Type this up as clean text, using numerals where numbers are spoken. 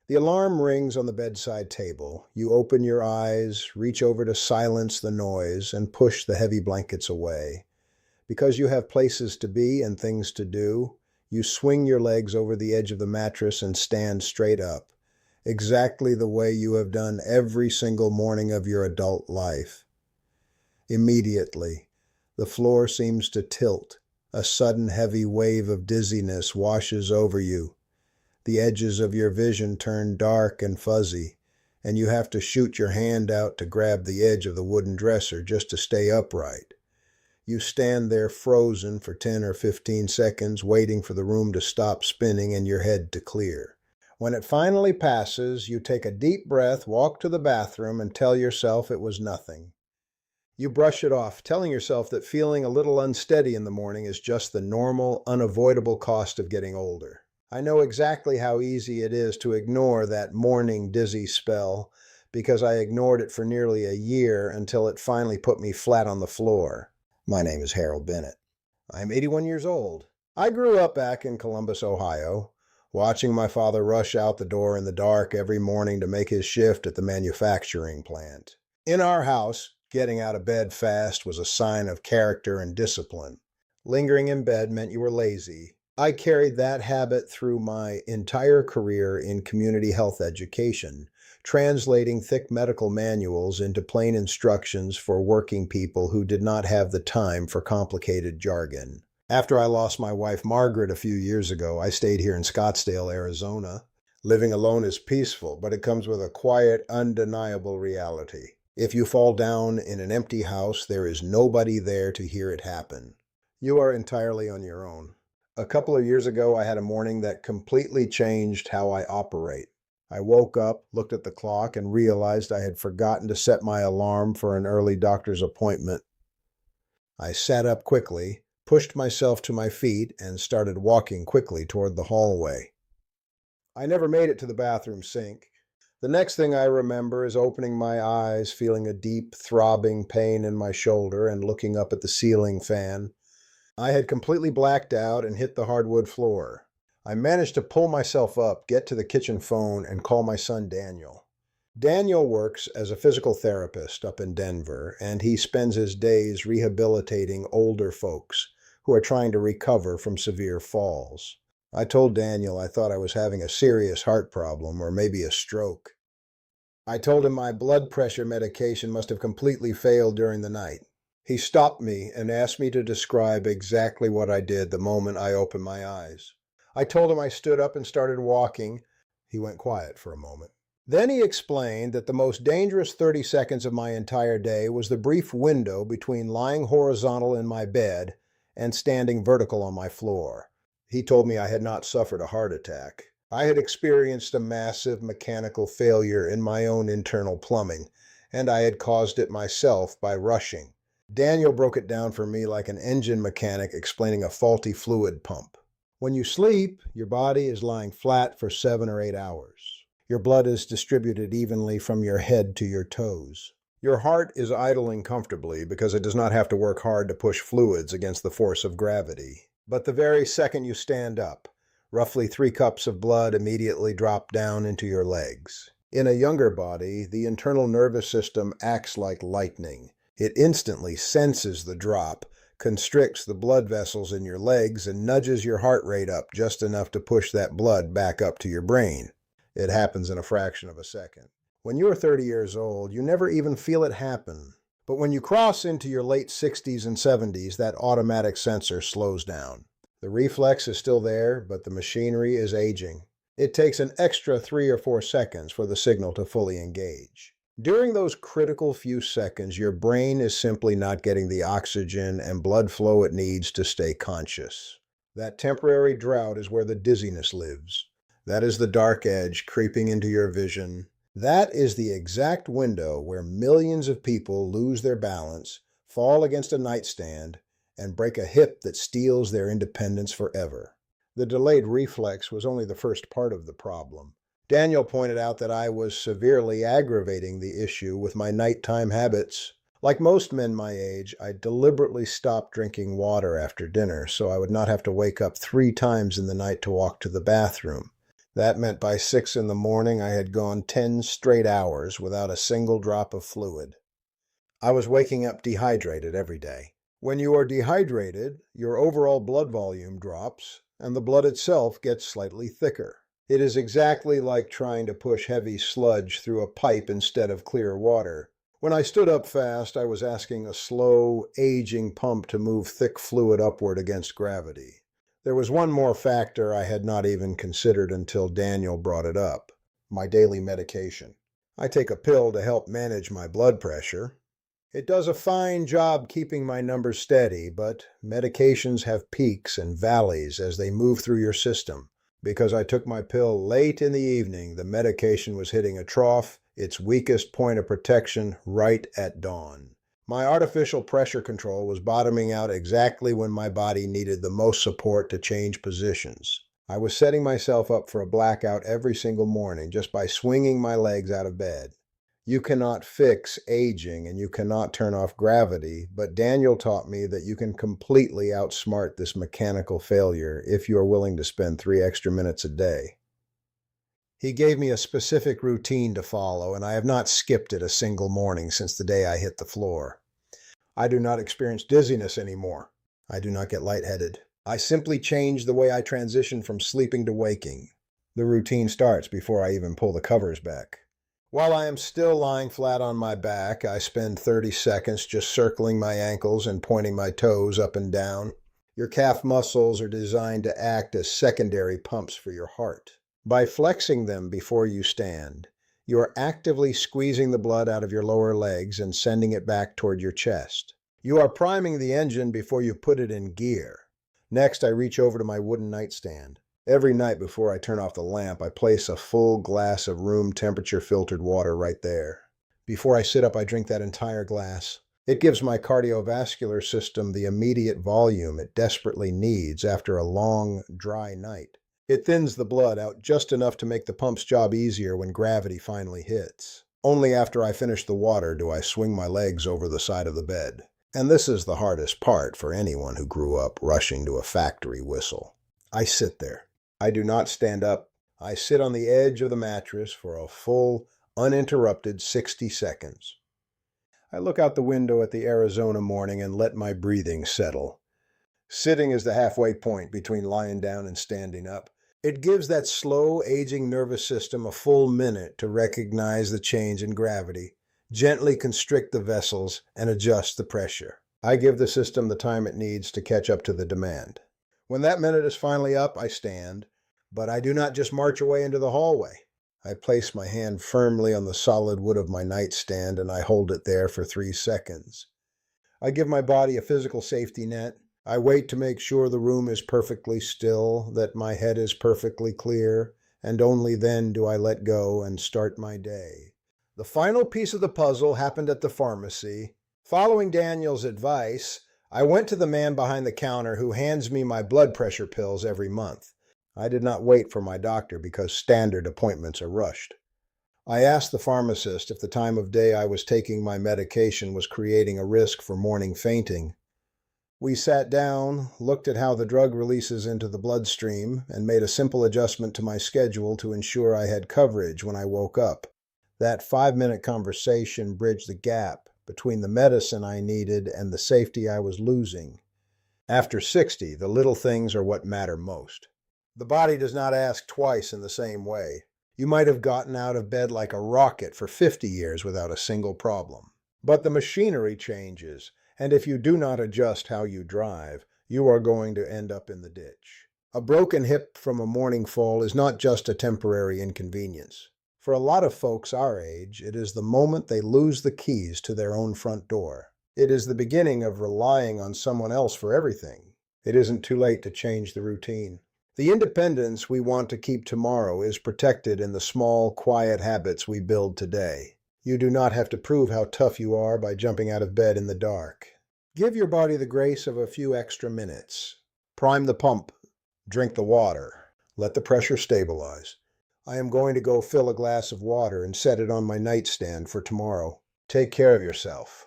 The alarm rings on the bedside table. You open your eyes, reach over to silence the noise, and push the heavy blankets away. Because you have places to be and things to do, you swing your legs over the edge of the mattress and stand straight up, exactly the way you have done every single morning of your adult life. Immediately, the floor seems to tilt. A sudden heavy wave of dizziness washes over you. The edges of your vision turn dark and fuzzy, and you have to shoot your hand out to grab the edge of the wooden dresser just to stay upright. You stand there frozen for 10 or 15 seconds, waiting for the room to stop spinning and your head to clear. When it finally passes, you take a deep breath, walk to the bathroom, and tell yourself it was nothing. You brush it off, telling yourself that feeling a little unsteady in the morning is just the normal, unavoidable cost of getting older. I know exactly how easy it is to ignore that morning dizzy spell, because I ignored it for nearly a year until it finally put me flat on the floor. My name is Harold Bennett. I'm 81 years old. I grew up back in Columbus, Ohio, watching my father rush out the door in the dark every morning to make his shift at the manufacturing plant. In our house, getting out of bed fast was a sign of character and discipline. Lingering in bed meant you were lazy. I carried that habit through my entire career in community health education, translating thick medical manuals into plain instructions for working people who did not have the time for complicated jargon. After I lost my wife Margaret a few years ago, I stayed here in Scottsdale, Arizona. Living alone is peaceful, but it comes with a quiet, undeniable reality. If you fall down in an empty house, there is nobody there to hear it happen. You are entirely on your own. A couple of years ago, I had a morning that completely changed how I operate. I woke up, looked at the clock, and realized I had forgotten to set my alarm for an early doctor's appointment. I sat up quickly, pushed myself to my feet, and started walking quickly toward the hallway. I never made it to the bathroom sink. The next thing I remember is opening my eyes, feeling a deep, throbbing pain in my shoulder, and looking up at the ceiling fan. I had completely blacked out and hit the hardwood floor. I managed to pull myself up, get to the kitchen phone, and call my son Daniel. Daniel works as a physical therapist up in Denver, and he spends his days rehabilitating older folks who are trying to recover from severe falls. I told Daniel I thought I was having a serious heart problem or maybe a stroke. I told him my blood pressure medication must have completely failed during the night. He stopped me and asked me to describe exactly what I did the moment I opened my eyes. I told him I stood up and started walking. He went quiet for a moment. Then he explained that the most dangerous 30 seconds of my entire day was the brief window between lying horizontal in my bed and standing vertical on my floor. He told me I had not suffered a heart attack. I had experienced a massive mechanical failure in my own internal plumbing, and I had caused it myself by rushing. Daniel broke it down for me like an engine mechanic explaining a faulty fluid pump. When you sleep, your body is lying flat for 7 or 8 hours. Your blood is distributed evenly from your head to your toes. Your heart is idling comfortably because it does not have to work hard to push fluids against the force of gravity. But the very second you stand up, roughly 3 cups of blood immediately drop down into your legs. In a younger body, the internal nervous system acts like lightning. It instantly senses the drop, constricts the blood vessels in your legs, and nudges your heart rate up just enough to push that blood back up to your brain. It happens in a fraction of a second. When you are 30 years old, you never even feel it happen. But when you cross into your late 60s and 70s, that automatic sensor slows down. The reflex is still there, but the machinery is aging. It takes an extra 3 or 4 seconds for the signal to fully engage. During those critical few seconds, your brain is simply not getting the oxygen and blood flow it needs to stay conscious. That temporary drought is where the dizziness lives. That is the dark edge creeping into your vision. That is the exact window where millions of people lose their balance, fall against a nightstand, and break a hip that steals their independence forever. The delayed reflex was only the first part of the problem. Daniel pointed out that I was severely aggravating the issue with my nighttime habits. Like most men my age, I deliberately stopped drinking water after dinner so I would not have to wake up 3 times in the night to walk to the bathroom. That meant by 6 in the morning I had gone 10 straight hours without a single drop of fluid. I was waking up dehydrated every day. When you are dehydrated, your overall blood volume drops, and the blood itself gets slightly thicker. It is exactly like trying to push heavy sludge through a pipe instead of clear water. When I stood up fast, I was asking a slow, aging pump to move thick fluid upward against gravity. There was one more factor I had not even considered until Daniel brought it up: my daily medication. I take a pill to help manage my blood pressure. It does a fine job keeping my numbers steady, but medications have peaks and valleys as they move through your system. Because I took my pill late in the evening, the medication was hitting a trough, its weakest point of protection, right at dawn. My artificial pressure control was bottoming out exactly when my body needed the most support to change positions. I was setting myself up for a blackout every single morning just by swinging my legs out of bed. You cannot fix aging and you cannot turn off gravity, but Daniel taught me that you can completely outsmart this mechanical failure if you are willing to spend 3 extra minutes a day. He gave me a specific routine to follow, and I have not skipped it a single morning since the day I hit the floor. I do not experience dizziness anymore. I do not get lightheaded. I simply change the way I transition from sleeping to waking. The routine starts before I even pull the covers back. While I am still lying flat on my back, I spend 30 seconds just circling my ankles and pointing my toes up and down. Your calf muscles are designed to act as secondary pumps for your heart. By flexing them before you stand, you are actively squeezing the blood out of your lower legs and sending it back toward your chest. You are priming the engine before you put it in gear. Next, I reach over to my wooden nightstand. Every night before I turn off the lamp, I place a full glass of room temperature filtered water right there. Before I sit up, I drink that entire glass. It gives my cardiovascular system the immediate volume it desperately needs after a long, dry night. It thins the blood out just enough to make the pump's job easier when gravity finally hits. Only after I finish the water do I swing my legs over the side of the bed. And this is the hardest part for anyone who grew up rushing to a factory whistle. I sit there. I do not stand up. I sit on the edge of the mattress for a full, uninterrupted 60 seconds. I look out the window at the Arizona morning and let my breathing settle. Sitting is the halfway point between lying down and standing up. It gives that slow, aging nervous system a full minute to recognize the change in gravity, gently constrict the vessels, and adjust the pressure. I give the system the time it needs to catch up to the demand. When that minute is finally up, I stand, but I do not just march away into the hallway. I place my hand firmly on the solid wood of my nightstand and I hold it there for 3 seconds. I give my body a physical safety net. I wait to make sure the room is perfectly still, that my head is perfectly clear, and only then do I let go and start my day. The final piece of the puzzle happened at the pharmacy. Following Daniel's advice, I went to the man behind the counter who hands me my blood pressure pills every month. I did not wait for my doctor because standard appointments are rushed. I asked the pharmacist if the time of day I was taking my medication was creating a risk for morning fainting. We sat down, looked at how the drug releases into the bloodstream, and made a simple adjustment to my schedule to ensure I had coverage when I woke up. That 5-minute conversation bridged the gap between the medicine I needed and the safety I was losing. After 60, the little things are what matter most. The body does not ask twice in the same way. You might have gotten out of bed like a rocket for 50 years without a single problem. But the machinery changes, and if you do not adjust how you drive, you are going to end up in the ditch. A broken hip from a morning fall is not just a temporary inconvenience. For a lot of folks our age, it is the moment they lose the keys to their own front door. It is the beginning of relying on someone else for everything. It isn't too late to change the routine. The independence we want to keep tomorrow is protected in the small, quiet habits we build today. You do not have to prove how tough you are by jumping out of bed in the dark. Give your body the grace of a few extra minutes. Prime the pump. Drink the water. Let the pressure stabilize. I am going to go fill a glass of water and set it on my nightstand for tomorrow. Take care of yourself.